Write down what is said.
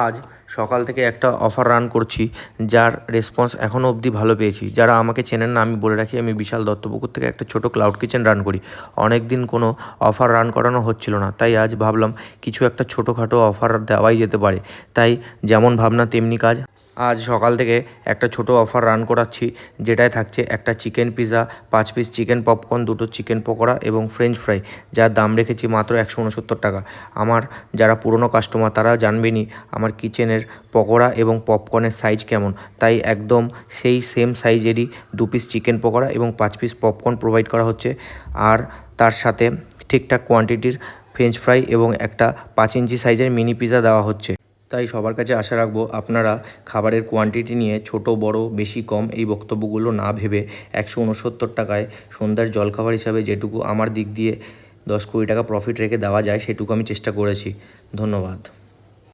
আজ সকাল থেকে একটা অফার রান করছি, যার রেসপন্স এখনও অবধি ভালো পেয়েছি। যারা আমাকে চেনেন না, আমি বলে রাখি, আমি বিশাল দত্তপুকুর থেকে একটা ছোটো ক্লাউড কিচেন রান করি। অনেক দিন কোনো অফার রান করানো হচ্ছিল না, তাই আজ ভাবলাম কিছু একটা ছোটোখাটো অফার দেওয়াই যেতে পারে। তাই যেমন ভাবনা তেমনি কাজ। আজ সকাল থেকে একটা ছোটো অফার রান করাচ্ছি, যেটায় থাকছে একটা chicken pizza, 5 piece chicken popcorn, 2টো চিকেন পকোড়া এবং ফ্রেঞ্চ ফ্রাই, যার দাম রেখেছি মাত্র 169 টাকা। আমার যারা পুরনো কাস্টমার তারা জানবেনই আমার কিচেনের পকোড়া এবং পপকর্নের সাইজ কেমন, তাই একদম সেই সেম সাইজেরই 2 পিস চিকেন পকোড়া এবং 5 পিস পপকর্ন প্রোভাইড করা হচ্ছে। আর তার সাথে ঠিকঠাক কোয়ান্টিটির ফ্রেঞ্চ ফ্রাই এবং একটা 5 ইঞ্চি সাইজের মিনি পিৎজা দেওয়া হচ্ছে। তাই সবার কাছে আশা রাখবো আপনারা খাবারের কোয়ান্টিটি নিয়ে ছোট বড় বেশি কম এই বক্তব্যগুলো না ভেবে 169 টাকায় সন্ধ্যার জলখাবার হিসাবে যেটুকু আমার দিক দিয়ে 10-20 টাকা প্রফিট রেখে দেওয়া যায় সেটুকু আমি চেষ্টা করেছি। ধন্যবাদ।